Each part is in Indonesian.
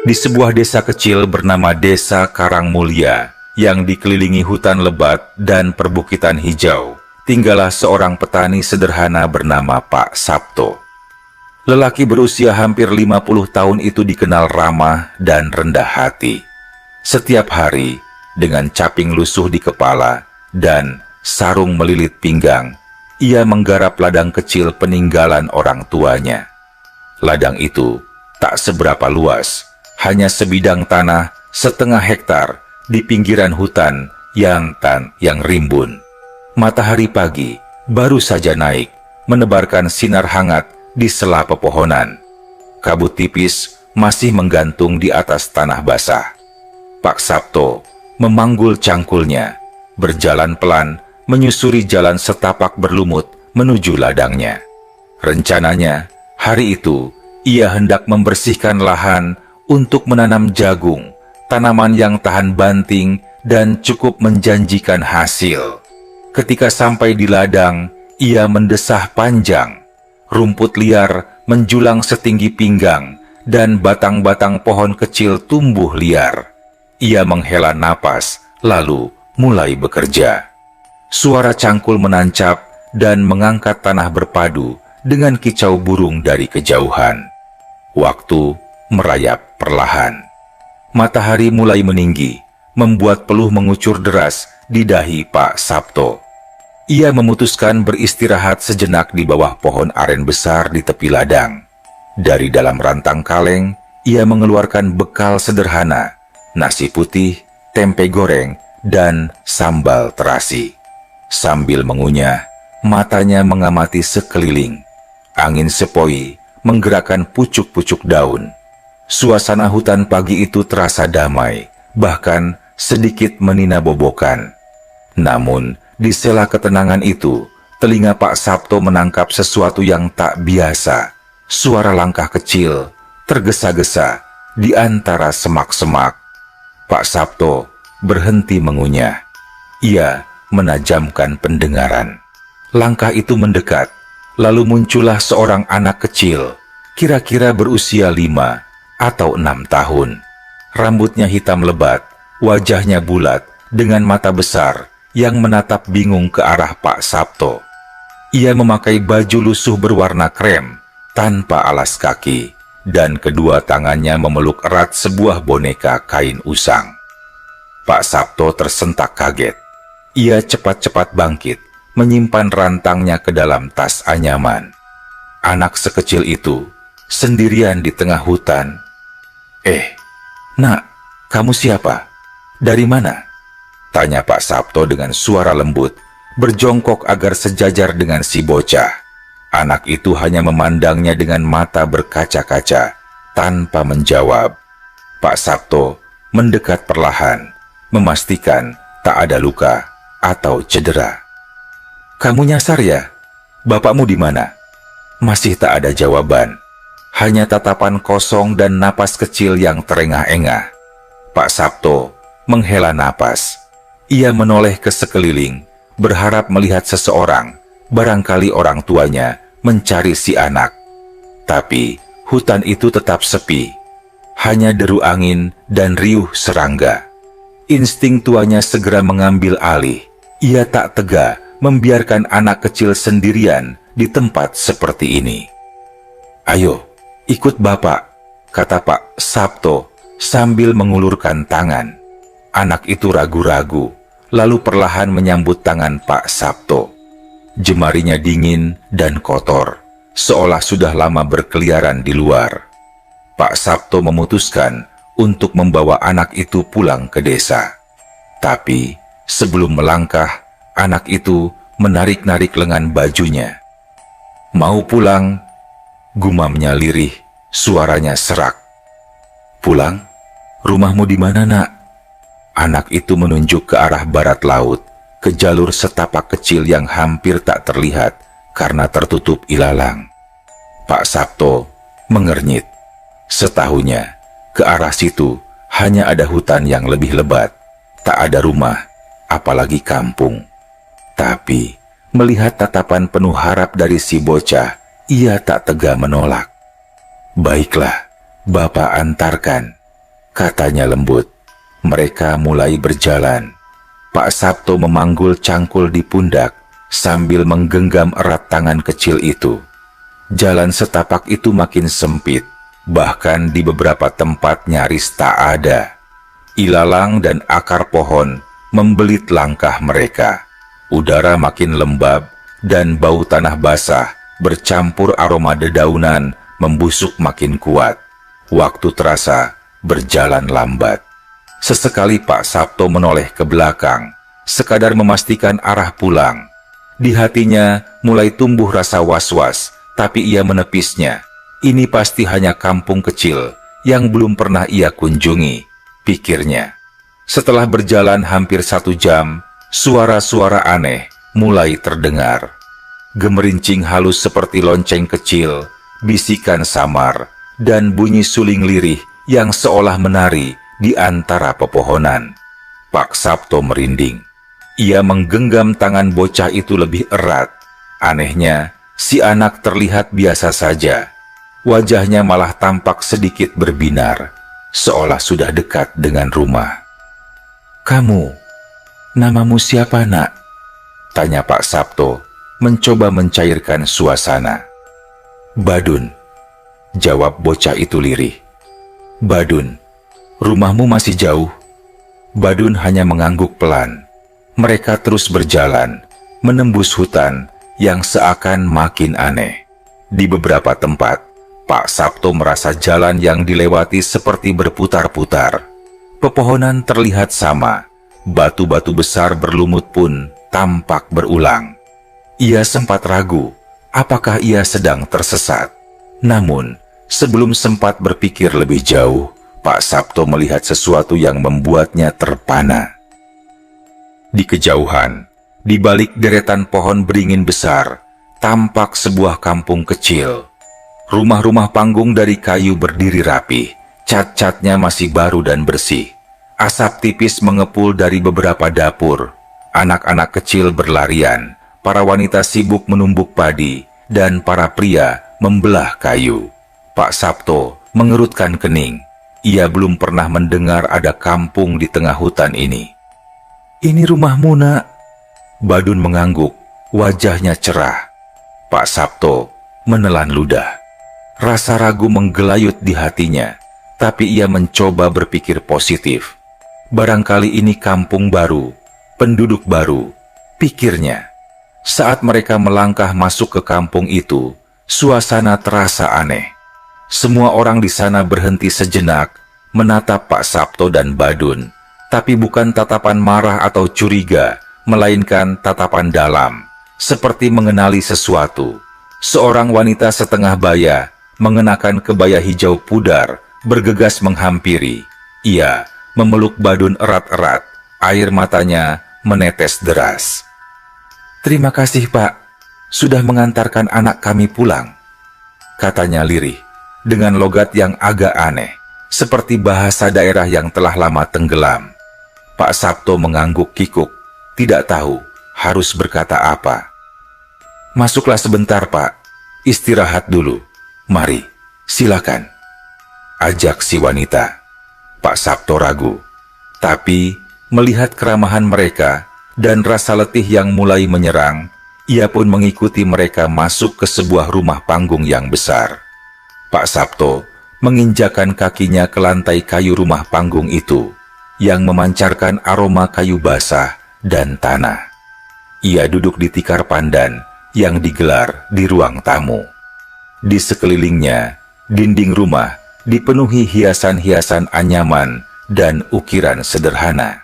Di sebuah desa kecil bernama Desa Karangmulia yang dikelilingi hutan lebat dan perbukitan hijau, tinggallah seorang petani sederhana bernama Pak Sabto. Lelaki berusia hampir 50 tahun itu dikenal ramah dan rendah hati. Setiap hari, dengan caping lusuh di kepala dan sarung melilit pinggang, ia menggarap ladang kecil peninggalan orang tuanya. Ladang itu tak seberapa luas, hanya sebidang tanah setengah hektar di pinggiran hutan yang rimbun. Matahari pagi baru saja naik, menebarkan sinar hangat di sela pepohonan. Kabut tipis masih menggantung di atas tanah basah. Pak Sabto memanggul cangkulnya, berjalan pelan menyusuri jalan setapak berlumut menuju ladangnya. Rencananya, hari itu ia hendak membersihkan lahan untuk menanam jagung, tanaman yang tahan banting dan cukup menjanjikan hasil. Ketika sampai di ladang, ia mendesah panjang. Rumput liar menjulang setinggi pinggang dan batang-batang pohon kecil tumbuh liar. Ia menghela napas, lalu mulai bekerja. Suara cangkul menancap dan mengangkat tanah berpadu dengan kicau burung dari kejauhan. Waktu merayap perlahan. Matahari mulai meninggi, membuat peluh mengucur deras di dahi Pak Sabto. Ia memutuskan beristirahat sejenak di bawah pohon aren besar di tepi ladang. Dari dalam rantang kaleng, ia mengeluarkan bekal sederhana, nasi putih, tempe goreng, dan sambal terasi. Sambil mengunyah, matanya mengamati sekeliling. Angin sepoi menggerakkan pucuk-pucuk daun. Suasana hutan pagi itu terasa damai, bahkan sedikit meninabobokan. Namun, di sela ketenangan itu, telinga Pak Sabto menangkap sesuatu yang tak biasa. Suara langkah kecil, tergesa-gesa, di antara semak-semak. Pak Sabto berhenti mengunyah. Ia menajamkan pendengaran. Langkah itu mendekat, lalu muncullah seorang anak kecil, kira-kira berusia 5 atau 6 tahun. Rambutnya hitam lebat, wajahnya bulat, dengan mata besar yang menatap bingung ke arah Pak Sabto. Ia memakai baju lusuh berwarna krem, tanpa alas kaki, dan kedua tangannya memeluk erat sebuah boneka kain usang. Pak Sabto tersentak kaget. Ia cepat-cepat bangkit, menyimpan rantangnya ke dalam tas anyaman. Anak sekecil itu sendirian di tengah hutan. Nak, kamu siapa? Dari mana?" tanya Pak Sabto dengan suara lembut, berjongkok agar sejajar dengan si bocah. Anak itu hanya memandangnya dengan mata berkaca-kaca, tanpa menjawab. Pak Sabto mendekat perlahan, memastikan tak ada luka atau cedera. "Kamu nyasar ya? Bapakmu di mana?" Masih tak ada jawaban, hanya tatapan kosong dan napas kecil yang terengah-engah. Pak Sabto menghela napas. Ia menoleh ke sekeliling, berharap melihat seseorang, barangkali orang tuanya, mencari si anak. Tapi hutan itu tetap sepi, hanya deru angin dan riuh serangga. Insting tuanya segera mengambil alih. Ia tak tega membiarkan anak kecil sendirian di tempat seperti ini. "Ayo, ikut bapak," kata Pak Sabto sambil mengulurkan tangan. Anak itu ragu-ragu, lalu perlahan menyambut tangan Pak Sabto. Jemarinya dingin dan kotor, seolah sudah lama berkeliaran di luar. Pak Sabto memutuskan untuk membawa anak itu pulang ke desa. Tapi sebelum melangkah, anak itu menarik-narik lengan bajunya. "Mau pulang?" gumamnya lirih, suaranya serak. "Pulang? Rumahmu di mana, Nak?" Anak itu menunjuk ke arah barat laut, ke jalur setapak kecil yang hampir tak terlihat karena tertutup ilalang. Pak Sabto mengernyit. Setahunya, ke arah situ hanya ada hutan yang lebih lebat. Tak ada rumah, apalagi kampung. Tapi, melihat tatapan penuh harap dari si bocah, ia tak tega menolak. "Baiklah, Bapak antarkan," katanya lembut. Mereka mulai berjalan. Pak Sabto memanggul cangkul di pundak sambil menggenggam erat tangan kecil itu. Jalan setapak itu makin sempit, bahkan di beberapa tempat nyaris tak ada. Ilalang dan akar pohon membelit langkah mereka. Udara makin lembab dan bau tanah basah bercampur aroma dedaunan membusuk makin kuat. Waktu terasa berjalan lambat. Sesekali Pak Sabto menoleh ke belakang, sekadar memastikan arah pulang. Di hatinya mulai tumbuh rasa was-was, tapi ia menepisnya. Ini pasti hanya kampung kecil yang belum pernah ia kunjungi, pikirnya. Setelah berjalan hampir 1 jam, suara-suara aneh mulai terdengar. Gemerincing halus seperti lonceng kecil, bisikan samar, dan bunyi suling lirih yang seolah menari di antara pepohonan. Pak Sabto merinding. Ia menggenggam tangan bocah itu lebih erat. Anehnya, si anak terlihat biasa saja. Wajahnya malah tampak sedikit berbinar, seolah sudah dekat dengan rumah. "Kamu, namamu siapa, Nak?" tanya Pak Sabto, mencoba mencairkan suasana. "Badun," jawab bocah itu lirih. "Badun, rumahmu masih jauh?" Badun hanya mengangguk pelan. Mereka terus berjalan, menembus hutan yang seakan makin aneh. Di beberapa tempat, Pak Sabto merasa jalan yang dilewati seperti berputar-putar. Pepohonan terlihat sama, batu-batu besar berlumut pun tampak berulang. Ia sempat ragu, apakah ia sedang tersesat. Namun, sebelum sempat berpikir lebih jauh, Pak Sabto melihat sesuatu yang membuatnya terpana. Di kejauhan, di balik deretan pohon beringin besar, tampak sebuah kampung kecil. Rumah-rumah panggung dari kayu berdiri rapi, cat-catnya masih baru dan bersih. Asap tipis mengepul dari beberapa dapur. Anak-anak kecil berlarian, para wanita sibuk menumbuk padi, dan para pria membelah kayu. Pak Sabto mengerutkan kening. Ia belum pernah mendengar ada kampung di tengah hutan ini. "Ini rumahmu, Nak?" Badun mengangguk, wajahnya cerah. Pak Sabto menelan ludah. Rasa ragu menggelayut di hatinya, tapi ia mencoba berpikir positif. Barangkali ini kampung baru, penduduk baru, pikirnya. Saat mereka melangkah masuk ke kampung itu, suasana terasa aneh. Semua orang di sana berhenti sejenak, menatap Pak Sabto dan Badun, tapi bukan tatapan marah atau curiga, melainkan tatapan dalam, seperti mengenali sesuatu. Seorang wanita setengah baya, mengenakan kebaya hijau pudar, bergegas menghampiri. Ia memeluk Badun erat-erat, air matanya menetes deras. "Terima kasih, Pak, sudah mengantarkan anak kami pulang," katanya lirih, dengan logat yang agak aneh, seperti bahasa daerah yang telah lama tenggelam. Pak Sabto mengangguk kikuk, tidak tahu harus berkata apa. "Masuklah sebentar, Pak. Istirahat dulu. Mari, silakan," ajak si wanita. Pak Sabto ragu, tapi melihat keramahan mereka dan rasa letih yang mulai menyerang, ia pun mengikuti mereka masuk ke sebuah rumah panggung yang besar. Pak Sabto menginjakan kakinya ke lantai kayu rumah panggung itu, yang memancarkan aroma kayu basah dan tanah. Ia duduk di tikar pandan yang digelar di ruang tamu. Di sekelilingnya, dinding rumah dipenuhi hiasan-hiasan anyaman dan ukiran sederhana.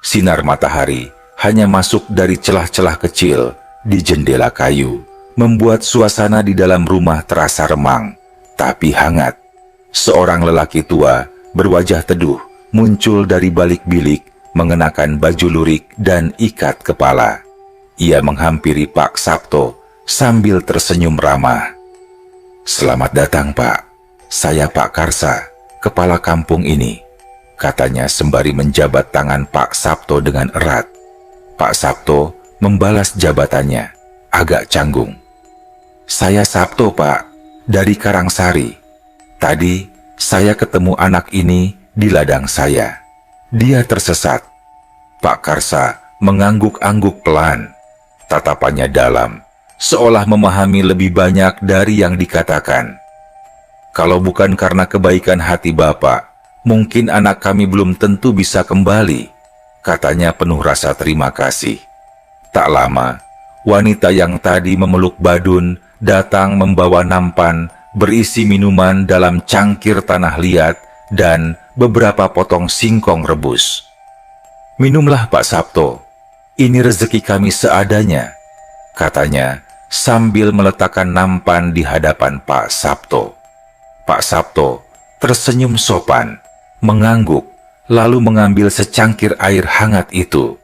Sinar matahari hanya masuk dari celah-celah kecil di jendela kayu, membuat suasana di dalam rumah terasa remang, tapi hangat. Seorang lelaki tua berwajah teduh muncul dari balik bilik, mengenakan baju lurik dan ikat kepala. Ia menghampiri Pak Sabto sambil tersenyum ramah. "Selamat datang, Pak. Saya Pak Karsa, kepala kampung ini," katanya sembari menjabat tangan Pak Sabto dengan erat. Pak Sabto membalas jabatannya, agak canggung. "Saya Sabto, Pak, dari Karangsari. Tadi saya ketemu anak ini di ladang saya. Dia tersesat." Pak Karsa mengangguk-angguk pelan. Tatapannya dalam, seolah memahami lebih banyak dari yang dikatakan. "Kalau bukan karena kebaikan hati Bapak, mungkin anak kami belum tentu bisa kembali," katanya penuh rasa terima kasih. Tak lama, wanita yang tadi memeluk Badun datang membawa nampan berisi minuman dalam cangkir tanah liat dan beberapa potong singkong rebus. "Minumlah Pak Sabto, ini rezeki kami seadanya," katanya sambil meletakkan nampan di hadapan Pak Sabto. Pak Sabto tersenyum sopan, mengangguk, lalu mengambil secangkir air hangat itu.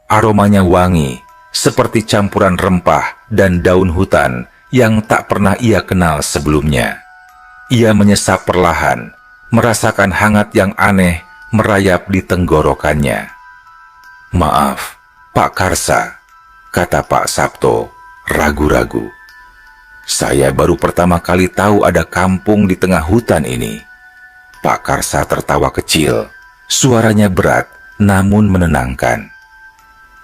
Aromanya wangi, seperti campuran rempah dan daun hutan yang tak pernah ia kenal sebelumnya. Ia menyesap perlahan, merasakan hangat yang aneh merayap di tenggorokannya. "Maaf, Pak Karsa," kata Pak Sabto ragu-ragu. "Saya baru pertama kali tahu ada kampung di tengah hutan ini." Pak Karsa tertawa kecil, suaranya berat namun menenangkan.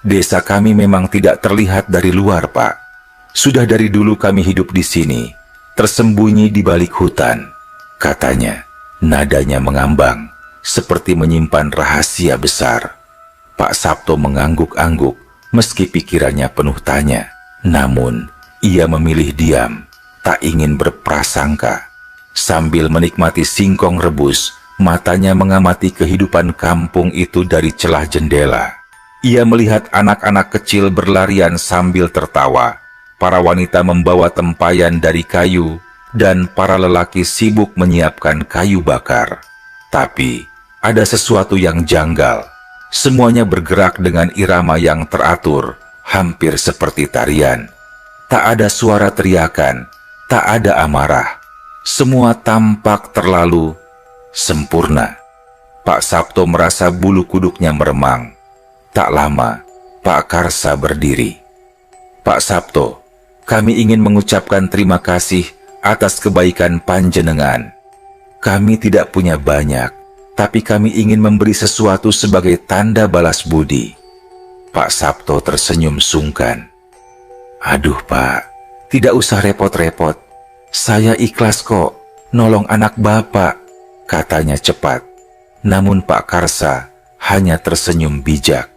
"Desa kami memang tidak terlihat dari luar, Pak. Sudah dari dulu kami hidup di sini, tersembunyi di balik hutan," katanya. Nadanya mengambang, seperti menyimpan rahasia besar. Pak Sabto mengangguk-angguk, meski pikirannya penuh tanya. Namun, ia memilih diam, tak ingin berprasangka. Sambil menikmati singkong rebus, matanya mengamati kehidupan kampung itu dari celah jendela. Ia melihat anak-anak kecil berlarian sambil tertawa, para wanita membawa tempayan dari kayu, dan para lelaki sibuk menyiapkan kayu bakar. Tapi, ada sesuatu yang janggal. Semuanya bergerak dengan irama yang teratur, hampir seperti tarian. Tak ada suara teriakan, tak ada amarah. Semua tampak terlalu sempurna. Pak Sabto merasa bulu kuduknya meremang. Tak lama, Pak Karsa berdiri. "Pak Sabto, kami ingin mengucapkan terima kasih atas kebaikan panjenengan. Kami tidak punya banyak, tapi kami ingin memberi sesuatu sebagai tanda balas budi." Pak Sabto tersenyum sungkan. "Aduh Pak, tidak usah repot-repot. Saya ikhlas kok, nolong anak Bapak," katanya cepat. Namun Pak Karsa hanya tersenyum bijak.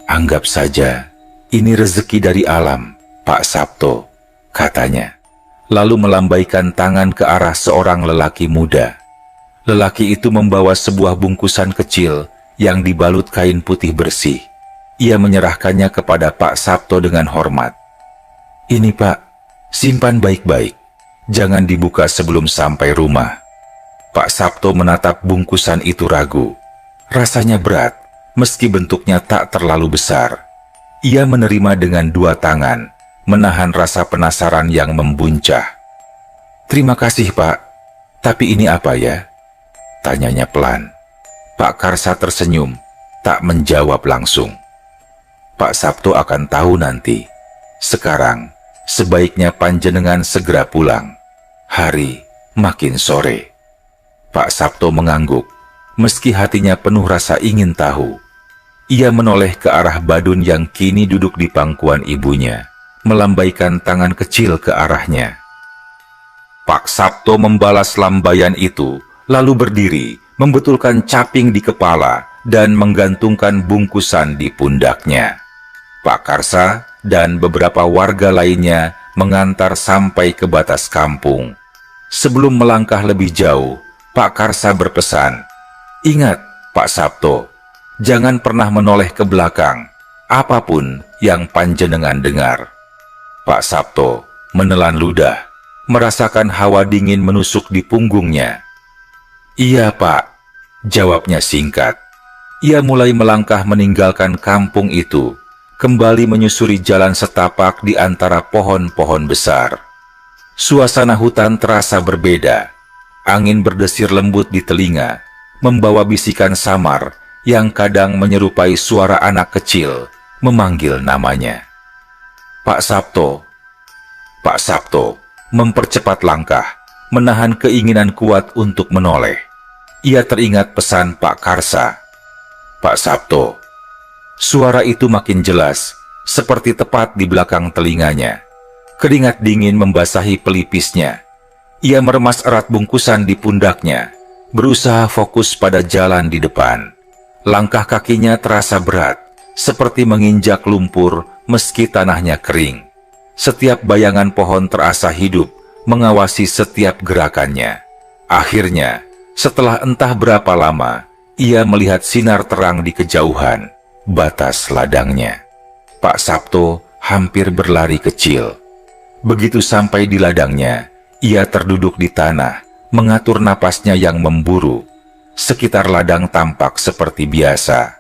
"Anggap saja, ini rezeki dari alam, Pak Sabto," katanya. Lalu melambaikan tangan ke arah seorang lelaki muda. Lelaki itu membawa sebuah bungkusan kecil yang dibalut kain putih bersih. Ia menyerahkannya kepada Pak Sabto dengan hormat. "Ini Pak, simpan baik-baik. Jangan dibuka sebelum sampai rumah." Pak Sabto menatap bungkusan itu ragu. Rasanya berat, meski bentuknya tak terlalu besar. Ia menerima dengan dua tangan, menahan rasa penasaran yang membuncah. "Terima kasih Pak, tapi ini apa ya?" tanyanya pelan. Pak Karsa tersenyum, tak menjawab langsung. "Pak Sabto akan tahu nanti. Sekarang, sebaiknya panjenengan segera pulang. Hari makin sore." Pak Sabto mengangguk, meski hatinya penuh rasa ingin tahu. Ia menoleh ke arah Badun yang kini duduk di pangkuan ibunya, melambaikan tangan kecil ke arahnya. Pak Sabto membalas lambaian itu, lalu berdiri, membetulkan caping di kepala, dan menggantungkan bungkusan di pundaknya. Pak Karsa dan beberapa warga lainnya mengantar sampai ke batas kampung. Sebelum melangkah lebih jauh, Pak Karsa berpesan, "Ingat, Pak Sabto, jangan pernah menoleh ke belakang, apapun yang panjenengan dengar." Pak Sabto menelan ludah, merasakan hawa dingin menusuk di punggungnya. "Iya Pak," jawabnya singkat. Ia mulai melangkah meninggalkan kampung itu, kembali menyusuri jalan setapak di antara pohon-pohon besar. Suasana hutan terasa berbeda. Angin berdesir lembut di telinga, membawa bisikan samar yang kadang menyerupai suara anak kecil memanggil namanya. "Pak Sabto." Pak Sabto mempercepat langkah, menahan keinginan kuat untuk menoleh. ia teringat pesan Pak Karsa. "Pak Sabto." Suara itu makin jelas, seperti tepat di belakang telinganya. Keringat dingin membasahi pelipisnya. Ia meremas erat bungkusan di pundaknya, berusaha fokus pada jalan di depan. Langkah kakinya terasa berat, seperti menginjak lumpur meski tanahnya kering. Setiap bayangan pohon terasa hidup, mengawasi setiap gerakannya. Akhirnya, setelah entah berapa lama, ia melihat sinar terang di kejauhan, batas ladangnya. Pak Sabto hampir berlari kecil. Begitu sampai di ladangnya, ia terduduk di tanah, mengatur napasnya yang memburu. Sekitar ladang tampak seperti biasa.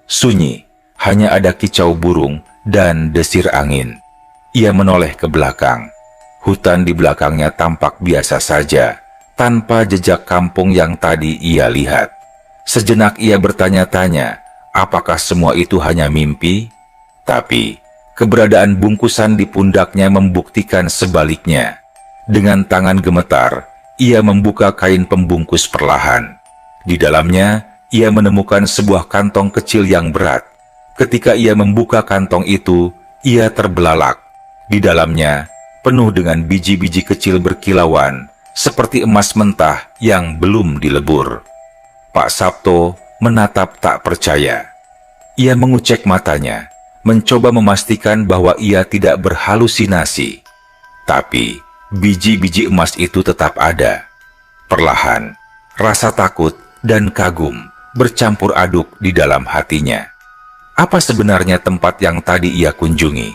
Sunyi, hanya ada kicau burung dan desir angin. Ia menoleh ke belakang. Hutan di belakangnya tampak biasa saja, tanpa jejak kampung yang tadi ia lihat. Sejenak ia bertanya-tanya, apakah semua itu hanya mimpi? Tapi, keberadaan bungkusan di pundaknya membuktikan sebaliknya. Dengan tangan gemetar, ia membuka kain pembungkus perlahan. Di dalamnya, ia menemukan sebuah kantong kecil yang berat. Ketika ia membuka kantong itu, ia terbelalak. Di dalamnya, penuh dengan biji-biji kecil berkilauan, seperti emas mentah yang belum dilebur. Pak Sabto menatap tak percaya. Ia mengucek matanya, mencoba memastikan bahwa ia tidak berhalusinasi. Tapi, biji-biji emas itu tetap ada. Perlahan, rasa takut dan kagum bercampur aduk di dalam hatinya. Apa sebenarnya tempat yang tadi ia kunjungi?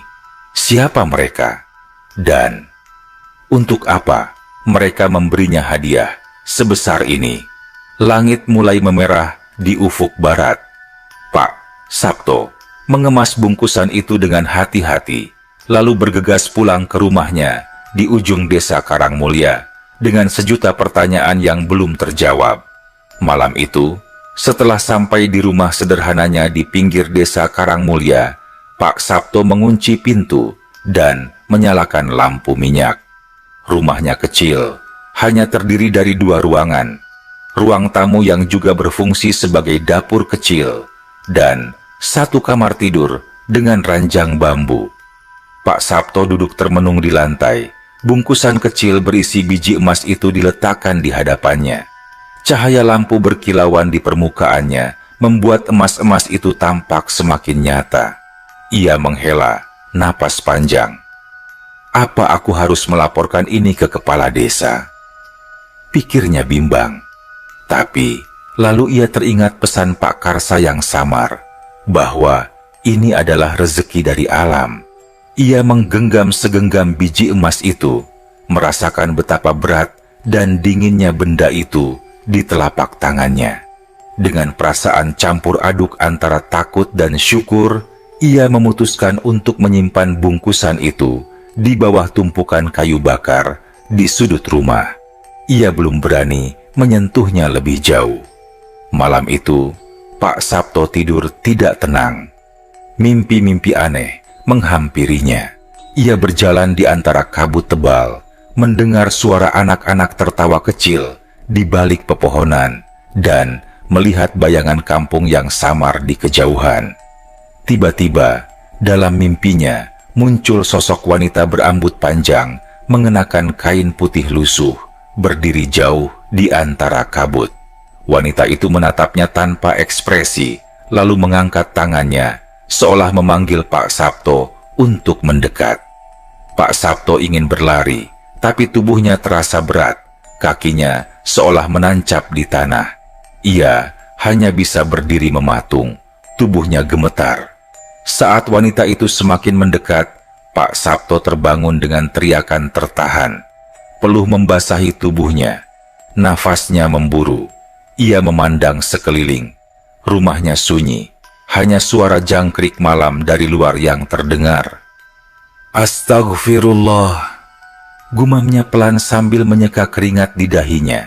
Siapa mereka? Dan untuk apa mereka memberinya hadiah sebesar ini? Langit mulai memerah di ufuk barat. Pak Sabto mengemas bungkusan itu dengan hati-hati, lalu bergegas pulang ke rumahnya di ujung desa Karangmulia dengan sejuta pertanyaan yang belum terjawab. Malam itu, setelah sampai di rumah sederhananya di pinggir desa Karangmulia, Pak Sabto mengunci pintu dan menyalakan lampu minyak. Rumahnya kecil, hanya terdiri dari 2 ruangan. Ruang tamu yang juga berfungsi sebagai dapur kecil, dan 1 kamar tidur dengan ranjang bambu. Pak Sabto duduk termenung di lantai. Bungkusan kecil berisi biji emas itu diletakkan di hadapannya. Cahaya lampu berkilauan di permukaannya membuat emas-emas itu tampak semakin nyata. Ia menghela napas panjang. Apa aku harus melaporkan ini ke kepala desa? Pikirnya bimbang. Tapi, lalu ia teringat pesan Pak Karsa yang samar, bahwa ini adalah rezeki dari alam. Ia menggenggam segenggam biji emas itu, merasakan betapa berat dan dinginnya benda itu di telapak tangannya. Dengan perasaan campur aduk antara takut dan syukur, ia memutuskan untuk menyimpan bungkusan itu di bawah tumpukan kayu bakar di sudut rumah. Ia belum berani menyentuhnya lebih jauh. Malam itu, Pak Sabto tidur tidak tenang. Mimpi-mimpi aneh menghampirinya. Ia berjalan di antara kabut tebal, mendengar suara anak-anak tertawa kecil di balik pepohonan, dan melihat bayangan kampung yang samar di kejauhan. Tiba-tiba, dalam mimpinya, muncul sosok wanita berambut panjang, mengenakan kain putih lusuh, berdiri jauh di antara kabut. Wanita itu menatapnya tanpa ekspresi, lalu mengangkat tangannya, seolah memanggil Pak Sabto untuk mendekat. Pak Sabto ingin berlari, tapi tubuhnya terasa berat, kakinya seolah menancap di tanah. Ia hanya bisa berdiri mematung, tubuhnya gemetar. Saat wanita itu semakin mendekat, Pak Sabto terbangun dengan teriakan tertahan. Peluh membasahi tubuhnya, nafasnya memburu. Ia memandang sekeliling. Rumahnya sunyi, hanya suara jangkrik malam dari luar yang terdengar. Astagfirullah, gumamnya pelan sambil menyeka keringat di dahinya.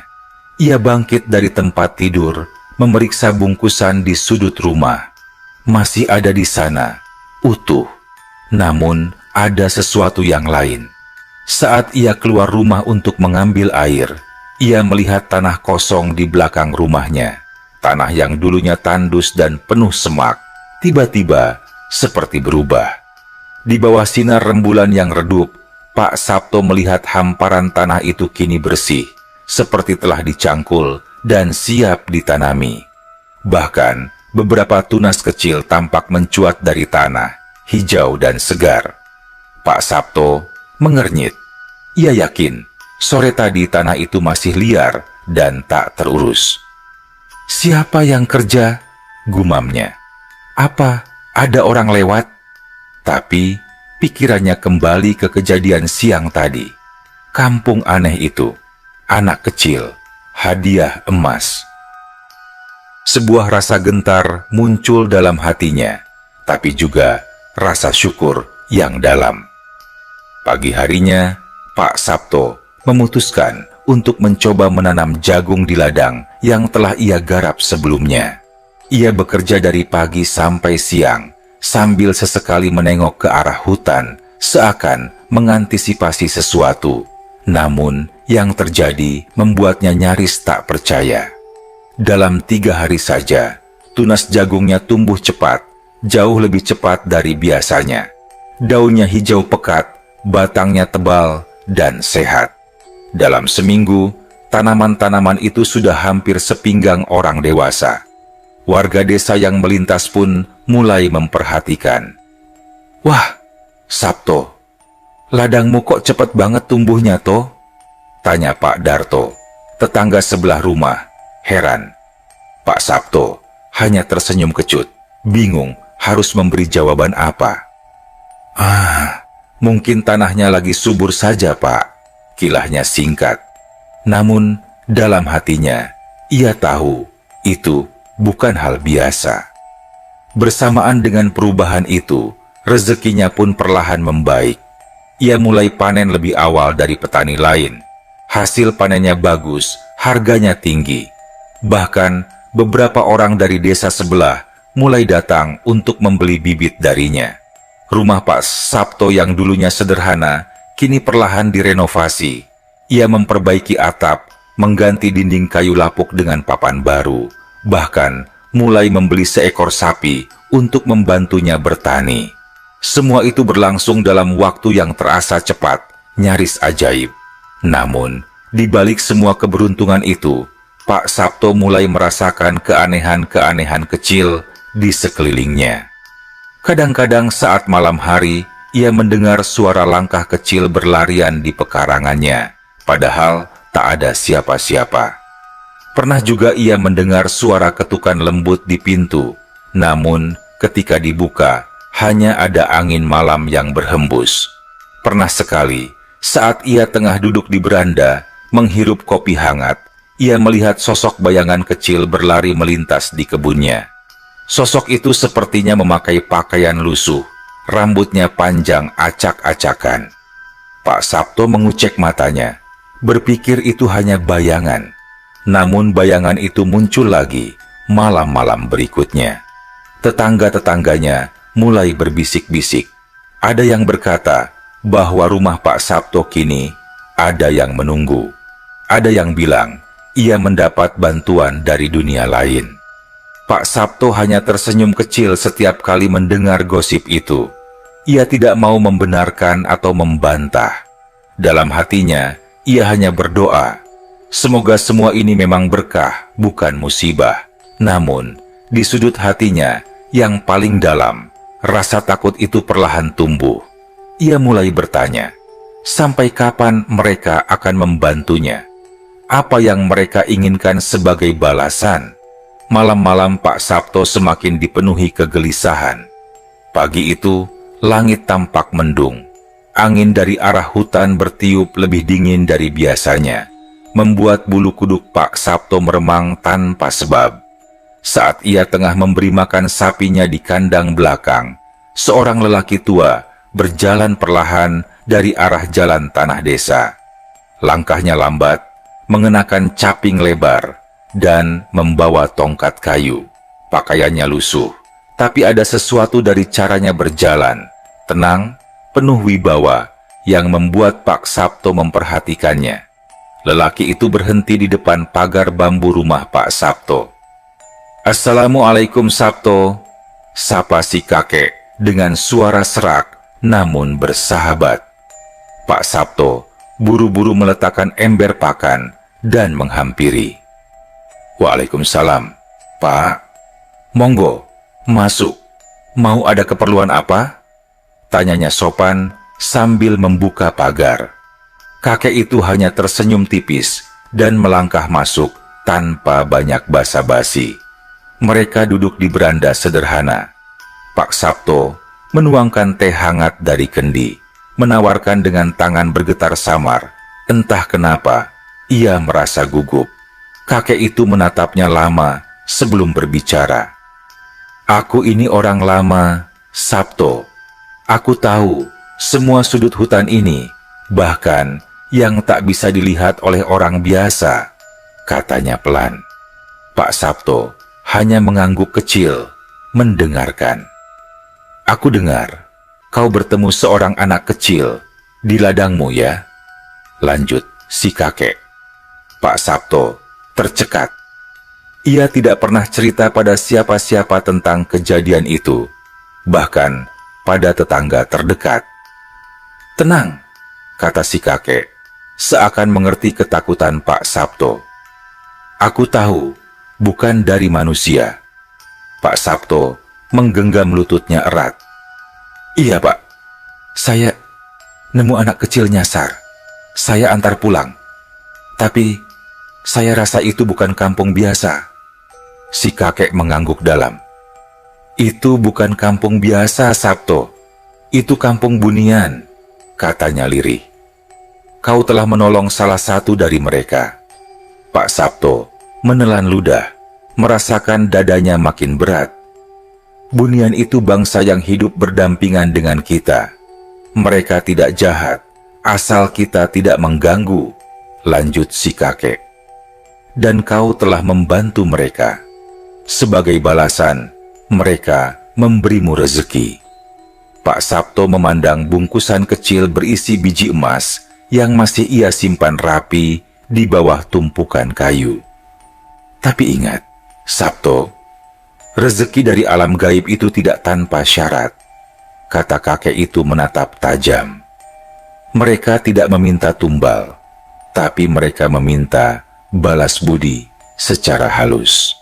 Ia bangkit dari tempat tidur, memeriksa bungkusan di sudut rumah. Masih ada di sana, utuh. Namun, ada sesuatu yang lain. Saat ia keluar rumah untuk mengambil air, Ia melihat tanah kosong di belakang rumahnya. Tanah yang dulunya tandus dan penuh semak, tiba-tiba seperti berubah. Di bawah sinar rembulan yang redup, Pak Sabto melihat hamparan tanah itu kini bersih, seperti telah dicangkul dan siap ditanami. Bahkan, beberapa tunas kecil tampak mencuat dari tanah, hijau dan segar. Pak Sabto mengernyit. Ia yakin, sore tadi tanah itu masih liar dan tak terurus. "Siapa yang kerja?" gumamnya. "Apa ada orang lewat?" Tapi pikirannya kembali ke kejadian siang tadi. Kampung aneh itu, anak kecil, hadiah emas. Sebuah rasa gentar muncul dalam hatinya, tapi juga rasa syukur yang dalam. Pagi harinya, Pak Sabto memutuskan untuk mencoba menanam jagung di ladang yang telah ia garap sebelumnya. Ia bekerja dari pagi sampai siang, sambil sesekali menengok ke arah hutan, seakan mengantisipasi sesuatu. Namun, yang terjadi membuatnya nyaris tak percaya. Dalam 3 hari saja, tunas jagungnya tumbuh cepat, jauh lebih cepat dari biasanya. Daunnya hijau pekat, batangnya tebal, dan sehat. Dalam seminggu, tanaman-tanaman itu sudah hampir sepinggang orang dewasa. Warga desa yang melintas pun mulai memperhatikan. "Wah, Sabto, ladangmu kok cepat banget tumbuhnya toh?" tanya Pak Darto, tetangga sebelah rumah, heran. Pak Sabto hanya tersenyum kecut, bingung harus memberi jawaban apa. Mungkin tanahnya lagi subur saja, Pak," kilahnya singkat. Namun, dalam hatinya, ia tahu itu bukan hal biasa. Bersamaan dengan perubahan itu, rezekinya pun perlahan membaik. Ia mulai panen lebih awal dari petani lain. Hasil panennya bagus, harganya tinggi. Bahkan, beberapa orang dari desa sebelah mulai datang untuk membeli bibit darinya. Rumah Pak Sabto yang dulunya sederhana, kini perlahan direnovasi. Ia memperbaiki atap, mengganti dinding kayu lapuk dengan papan baru, bahkan mulai membeli seekor sapi untuk membantunya bertani. Semua itu berlangsung dalam waktu yang terasa cepat, nyaris ajaib. Namun, di balik semua keberuntungan itu, Pak Sabto mulai merasakan keanehan-keanehan kecil di sekelilingnya. Kadang-kadang saat malam hari, ia mendengar suara langkah kecil berlarian di pekarangannya, padahal tak ada siapa-siapa. Pernah juga ia mendengar suara ketukan lembut di pintu, namun ketika dibuka, hanya ada angin malam yang berhembus. Pernah sekali, saat ia tengah duduk di beranda, menghirup kopi hangat, ia melihat sosok bayangan kecil berlari melintas di kebunnya. Sosok itu sepertinya memakai pakaian lusuh, rambutnya panjang acak-acakan. Pak Sabto mengucek matanya, berpikir itu hanya bayangan. Namun bayangan itu muncul lagi malam-malam berikutnya. Tetangga-tetangganya mulai berbisik-bisik. Ada yang berkata bahwa rumah Pak Sabto kini ada yang menunggu. Ada yang bilang ia mendapat bantuan dari dunia lain. Pak Sabto hanya tersenyum kecil setiap kali mendengar gosip itu. Ia tidak mau membenarkan atau membantah. Dalam hatinya, ia hanya berdoa, semoga semua ini memang berkah, bukan musibah. Namun, di sudut hatinya yang paling dalam, rasa takut itu perlahan tumbuh. Ia mulai bertanya, sampai kapan mereka akan membantunya? Apa yang mereka inginkan sebagai balasan? Malam-malam Pak Sabto semakin dipenuhi kegelisahan. Pagi itu, langit tampak mendung. Angin dari arah hutan bertiup lebih dingin dari biasanya, membuat bulu kuduk Pak Sabto meremang tanpa sebab. Saat ia tengah memberi makan sapinya di kandang belakang, seorang lelaki tua berjalan perlahan dari arah jalan tanah desa. Langkahnya lambat, mengenakan caping lebar, dan membawa tongkat kayu. Pakaiannya lusuh, tapi ada sesuatu dari caranya berjalan, tenang, penuh wibawa, yang membuat Pak Sabto memperhatikannya. Lelaki itu berhenti di depan pagar bambu rumah Pak Sabto. "Assalamualaikum Sabto," sapa si kakek dengan suara serak namun bersahabat. Pak Sabto buru-buru meletakkan ember pakan dan menghampiri. "Waalaikumsalam, Pak. Monggo, masuk. Mau ada keperluan apa?" tanyanya sopan sambil membuka pagar. Kakek itu hanya tersenyum tipis dan melangkah masuk tanpa banyak basa-basi. Mereka duduk di beranda sederhana. Pak Sabto menuangkan teh hangat dari kendi, menawarkan dengan tangan bergetar samar. Entah kenapa, ia merasa gugup. Kakek itu menatapnya lama sebelum berbicara. "Aku ini orang lama, Sabto. Aku tahu semua sudut hutan ini, bahkan yang tak bisa dilihat oleh orang biasa," katanya pelan. Pak Sabto hanya mengangguk kecil, mendengarkan. "Aku dengar kau bertemu seorang anak kecil di ladangmu ya?" lanjut si kakek. Pak Sabto tercekat. Ia tidak pernah cerita pada siapa-siapa tentang kejadian itu, bahkan pada tetangga terdekat. "Tenang," kata si kakek, seakan mengerti ketakutan Pak Sabto. "Aku tahu, bukan dari manusia." Pak Sabto menggenggam lututnya erat. "Iya, Pak. Saya nemu anak kecil nyasar. Saya antar pulang. Tapi saya rasa itu bukan kampung biasa." Si kakek mengangguk dalam. "Itu bukan kampung biasa, Sabto. Itu kampung Bunian," katanya lirih. "Kau telah menolong salah satu dari mereka." Pak Sabto menelan ludah, merasakan dadanya makin berat. "Bunian itu bangsa yang hidup berdampingan dengan kita. Mereka tidak jahat, asal kita tidak mengganggu," lanjut si kakek. "Dan kau telah membantu mereka. Sebagai balasan, mereka memberimu rezeki." Pak Sabto memandang bungkusan kecil berisi biji emas yang masih ia simpan rapi di bawah tumpukan kayu. "Tapi ingat, Sabto, rezeki dari alam gaib itu tidak tanpa syarat," kata kakek itu menatap tajam. "Mereka tidak meminta tumbal, tapi mereka meminta balas budi secara halus."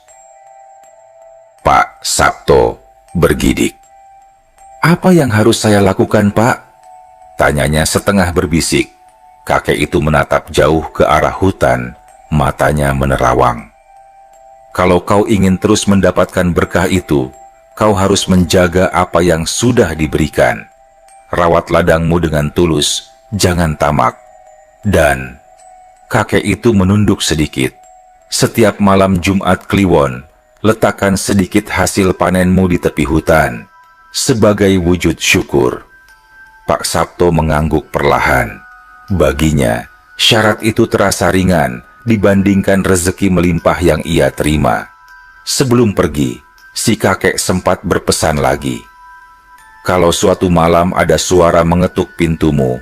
Pak Sabto bergidik. "Apa yang harus saya lakukan, Pak?" tanyanya setengah berbisik. Kakek itu menatap jauh ke arah hutan, matanya menerawang. "Kalau kau ingin terus mendapatkan berkah itu, kau harus menjaga apa yang sudah diberikan. Rawat ladangmu dengan tulus, jangan tamak. Dan," kakek itu menunduk sedikit, "setiap malam Jumat Kliwon, letakkan sedikit hasil panenmu di tepi hutan, sebagai wujud syukur." Pak Sabto mengangguk perlahan. Baginya, syarat itu terasa ringan dibandingkan rezeki melimpah yang ia terima. Sebelum pergi, si kakek sempat berpesan lagi. "Kalau suatu malam ada suara mengetuk pintumu,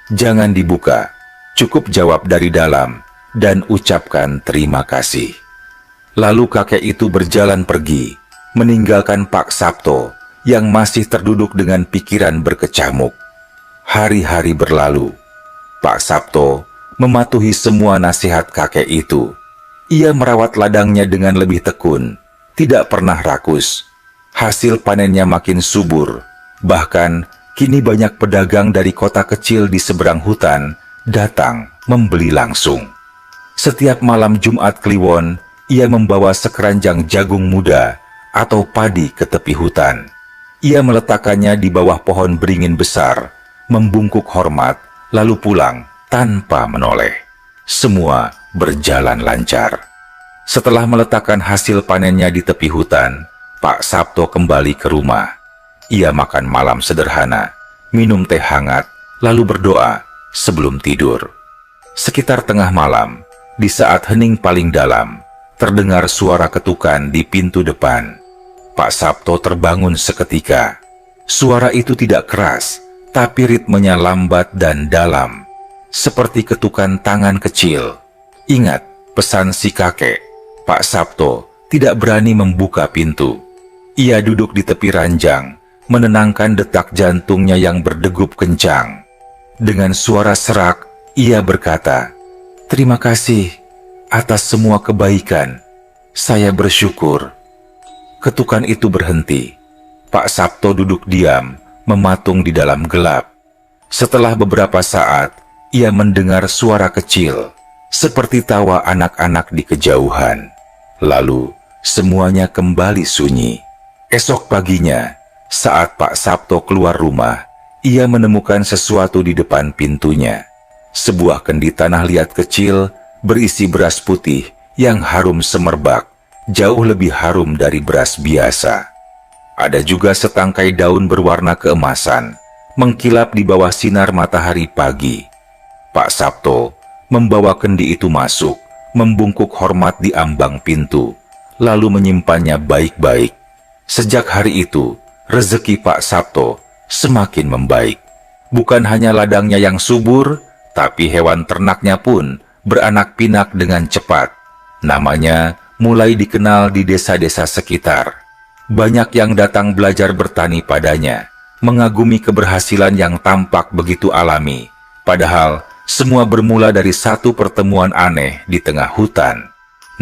jangan dibuka, cukup jawab dari dalam dan ucapkan terima kasih." Lalu kakek itu berjalan pergi, meninggalkan Pak Sabto yang masih terduduk dengan pikiran berkecamuk. Hari-hari berlalu. Pak Sabto mematuhi semua nasihat kakek itu. Ia merawat ladangnya dengan lebih tekun, tidak pernah rakus. Hasil panennya makin subur. Bahkan, kini banyak pedagang dari kota kecil di seberang hutan datang membeli langsung. Setiap malam Jumat Kliwon, ia membawa sekeranjang jagung muda atau padi ke tepi hutan. Ia meletakkannya di bawah pohon beringin besar, membungkuk hormat, lalu pulang tanpa menoleh. Semua berjalan lancar. Setelah meletakkan hasil panennya di tepi hutan, Pak Sabto kembali ke rumah. Ia makan malam sederhana, minum teh hangat, lalu berdoa sebelum tidur. Sekitar tengah malam, di saat hening paling dalam, terdengar suara ketukan di pintu depan. Pak Sabto terbangun seketika. Suara itu tidak keras, tapi ritmenya lambat dan dalam, seperti ketukan tangan kecil Ingat pesan si kakek, Pak Sabto tidak berani membuka pintu. Ia duduk di tepi ranjang, menenangkan detak jantungnya yang berdegup kencang. Dengan suara serak, ia berkata, "Terima kasih atas semua kebaikan. Saya bersyukur." Ketukan itu berhenti. Pak Sabto duduk diam, mematung di dalam gelap. Setelah beberapa saat, ia mendengar suara kecil, seperti tawa anak-anak di kejauhan. Lalu, semuanya kembali sunyi. Esok paginya, saat Pak Sabto keluar rumah, ia menemukan sesuatu di depan pintunya. Sebuah kendi tanah liat kecil berisi beras putih yang harum semerbak, jauh lebih harum dari beras biasa. Ada juga setangkai daun berwarna keemasan, mengkilap di bawah sinar matahari pagi. Pak Sabto membawa kendi itu masuk, membungkuk hormat di ambang pintu, lalu menyimpannya baik-baik. Sejak hari itu, rezeki Pak Sabto semakin membaik. Bukan hanya ladangnya yang subur, tapi hewan ternaknya pun beranak pinak dengan cepat. Namanya mulai dikenal di desa-desa sekitar. Banyak yang datang belajar bertani padanya, mengagumi keberhasilan yang tampak begitu alami. Padahal, semua bermula dari satu pertemuan aneh di tengah hutan.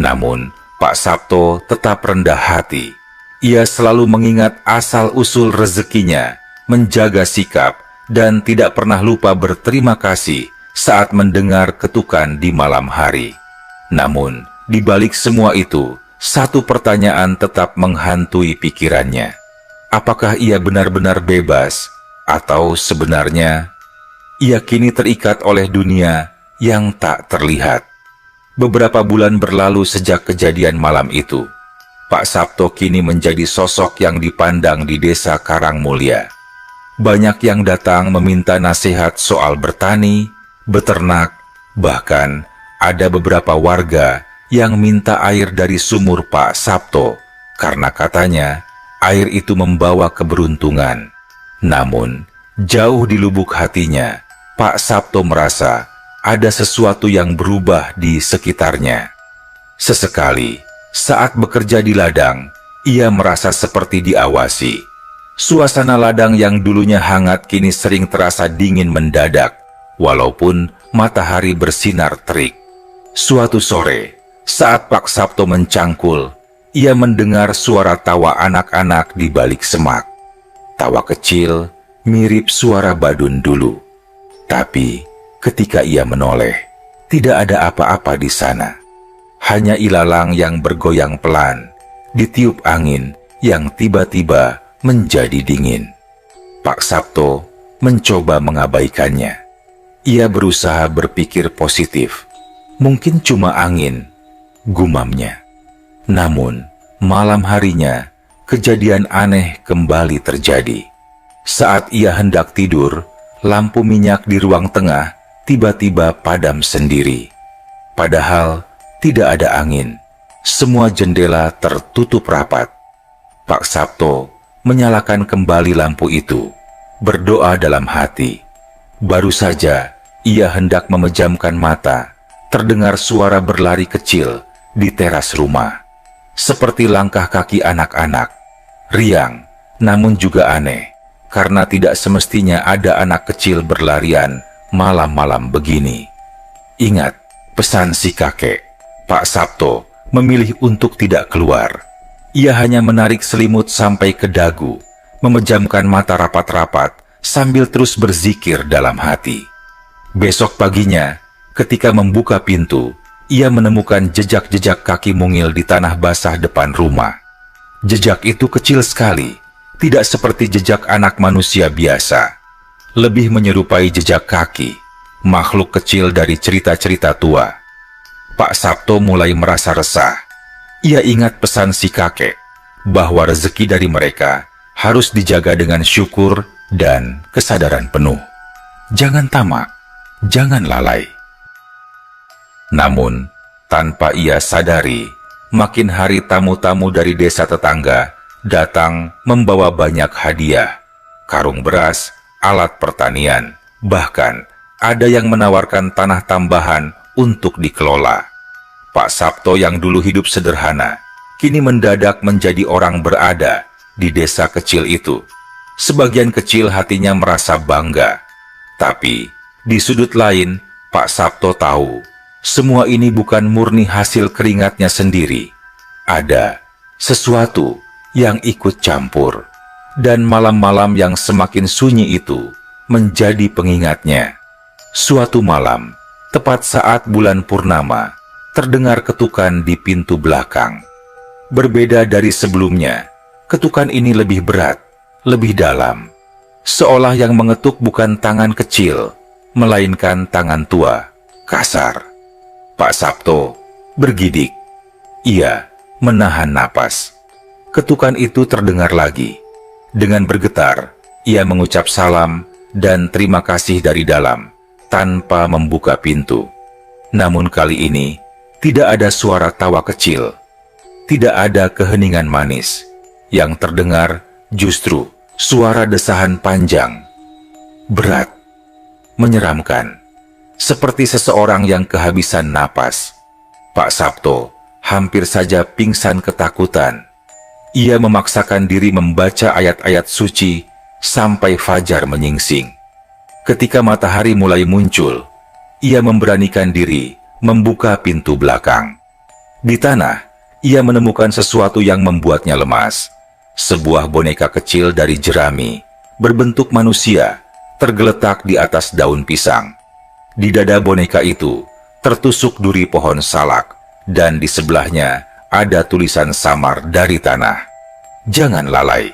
Namun, Pak Sabto tetap rendah hati. Ia selalu mengingat asal-usul rezekinya, menjaga sikap, dan tidak pernah lupa berterima kasih saat mendengar ketukan di malam hari. Namun, di balik semua itu, satu pertanyaan tetap menghantui pikirannya. Apakah ia benar-benar bebas, atau sebenarnya ia kini terikat oleh dunia yang tak terlihat? Beberapa bulan berlalu sejak kejadian malam itu. Pak Sabto kini menjadi sosok yang dipandang di desa Karangmulya. Banyak yang datang meminta nasihat soal bertani, beternak, bahkan ada beberapa warga yang minta air dari sumur Pak Sabto karena katanya air itu membawa keberuntungan. Namun, jauh di lubuk hatinya, Pak Sabto merasa ada sesuatu yang berubah di sekitarnya. Sesekali, saat bekerja di ladang, ia merasa seperti diawasi. Suasana ladang yang dulunya hangat kini sering terasa dingin mendadak, walaupun matahari bersinar terik. Suatu sore, saat Pak Sabto mencangkul, ia mendengar suara tawa anak-anak di balik semak. Tawa kecil, mirip suara badun dulu. Tapi, ketika ia menoleh, tidak ada apa-apa di sana. Hanya ilalang yang bergoyang pelan, ditiup angin yang tiba-tiba menjadi dingin. Pak Sabto mencoba mengabaikannya. Ia berusaha berpikir positif. Mungkin cuma angin, gumamnya. Namun, malam harinya, kejadian aneh kembali terjadi. Saat ia hendak tidur, lampu minyak di ruang tengah tiba-tiba padam sendiri. Padahal tidak ada angin. Semua jendela tertutup rapat. Pak Sabto menyalakan kembali lampu itu, berdoa dalam hati. Baru saja ia hendak memejamkan mata, terdengar suara berlari kecil di teras rumah. Seperti langkah kaki anak-anak. Riang, namun juga aneh, karena tidak semestinya ada anak kecil berlarian malam-malam begini. Ingat pesan si kakek, Pak Sabto memilih untuk tidak keluar. Ia hanya menarik selimut sampai ke dagu, memejamkan mata rapat-rapat sambil terus berzikir dalam hati. Besok paginya, ketika membuka pintu, ia menemukan jejak-jejak kaki mungil di tanah basah depan rumah. Jejak itu kecil sekali, tidak seperti jejak anak manusia biasa. Lebih menyerupai jejak kaki, makhluk kecil dari cerita-cerita tua. Pak Sabto mulai merasa resah. Ia ingat pesan si kakek, bahwa rezeki dari mereka harus dijaga dengan syukur dan kesadaran penuh. Jangan tamak, jangan lalai. Namun, tanpa ia sadari, makin hari tamu-tamu dari desa tetangga datang membawa banyak hadiah, karung beras, alat pertanian, bahkan ada yang menawarkan tanah tambahan untuk dikelola. Pak Sabto yang dulu hidup sederhana, kini mendadak menjadi orang berada di desa kecil itu. Sebagian kecil hatinya merasa bangga. Tapi, di sudut lain, Pak Sabto tahu, semua ini bukan murni hasil keringatnya sendiri. Ada sesuatu yang ikut campur. Dan malam-malam yang semakin sunyi itu menjadi pengingatnya. Suatu malam, tepat saat bulan purnama, terdengar ketukan di pintu belakang. Berbeda dari sebelumnya, ketukan ini lebih berat, lebih dalam. Seolah yang mengetuk bukan tangan kecil, melainkan tangan tua, kasar. Pak Sabto bergidik. Ia menahan napas. Ketukan itu terdengar lagi. Dengan bergetar, ia mengucap salam dan terima kasih dari dalam, tanpa membuka pintu. Namun kali ini, tidak ada suara tawa kecil. Tidak ada keheningan manis. Yang terdengar justru suara desahan panjang. Berat. Menyeramkan. Seperti seseorang yang kehabisan napas. Pak Sabto hampir saja pingsan ketakutan. Ia memaksakan diri membaca ayat-ayat suci sampai fajar menyingsing. Ketika matahari mulai muncul, ia memberanikan diri membuka pintu belakang. Di tanah, ia menemukan sesuatu yang membuatnya lemas. Sebuah boneka kecil dari jerami, berbentuk manusia, tergeletak di atas daun pisang. Di dada boneka itu, tertusuk duri pohon salak, dan di sebelahnya ada tulisan samar dari tanah. Jangan lalai.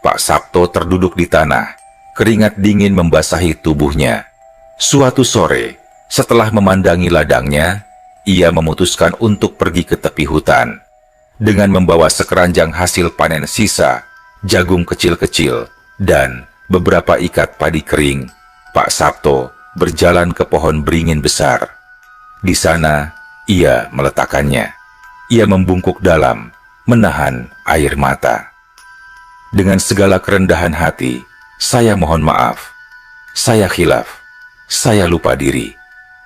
Pak Sabto terduduk di tanah, keringat dingin membasahi tubuhnya. Suatu sore, setelah memandangi ladangnya, ia memutuskan untuk pergi ke tepi hutan. Dengan membawa sekeranjang hasil panen sisa, jagung kecil-kecil, dan beberapa ikat padi kering, Pak Sabto berjalan ke pohon beringin besar. Di sana, ia meletakkannya. Ia membungkuk dalam, menahan air mata. Dengan segala kerendahan hati, saya mohon maaf. Saya khilaf. Saya lupa diri.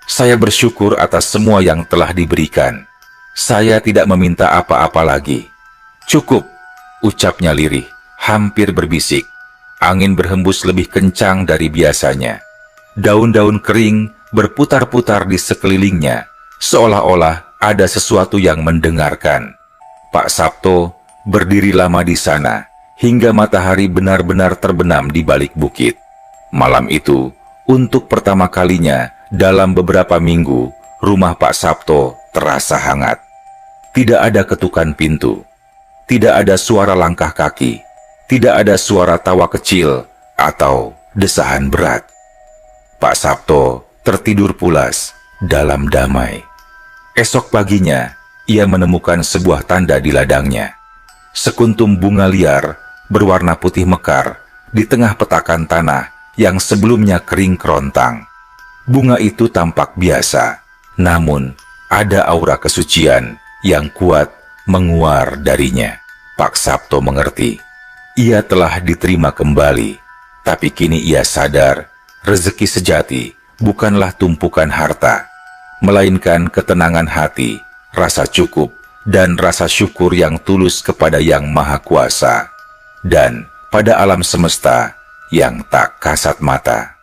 Saya bersyukur atas semua yang telah diberikan. Saya tidak meminta apa-apa lagi. Cukup, ucapnya lirih, hampir berbisik. Angin berhembus lebih kencang dari biasanya. Daun-daun kering berputar-putar di sekelilingnya, seolah-olah ada sesuatu yang mendengarkan. Pak Sabto berdiri lama di sana, hingga matahari benar-benar terbenam di balik bukit. Malam itu, untuk pertama kalinya dalam beberapa minggu, rumah Pak Sabto terasa hangat. Tidak ada ketukan pintu, tidak ada suara langkah kaki, tidak ada suara tawa kecil atau desahan berat. Pak Sabto tertidur pulas dalam damai. Esok paginya, ia menemukan sebuah tanda di ladangnya. Sekuntum bunga liar berwarna putih mekar di tengah petakan tanah yang sebelumnya kering kerontang. Bunga itu tampak biasa, namun ada aura kesucian yang kuat menguar darinya. Pak Sabto mengerti. Ia telah diterima kembali, tapi kini ia sadar rezeki sejati bukanlah tumpukan harta, melainkan ketenangan hati, rasa cukup, dan rasa syukur yang tulus kepada Yang Maha Kuasa, dan pada alam semesta yang tak kasat mata.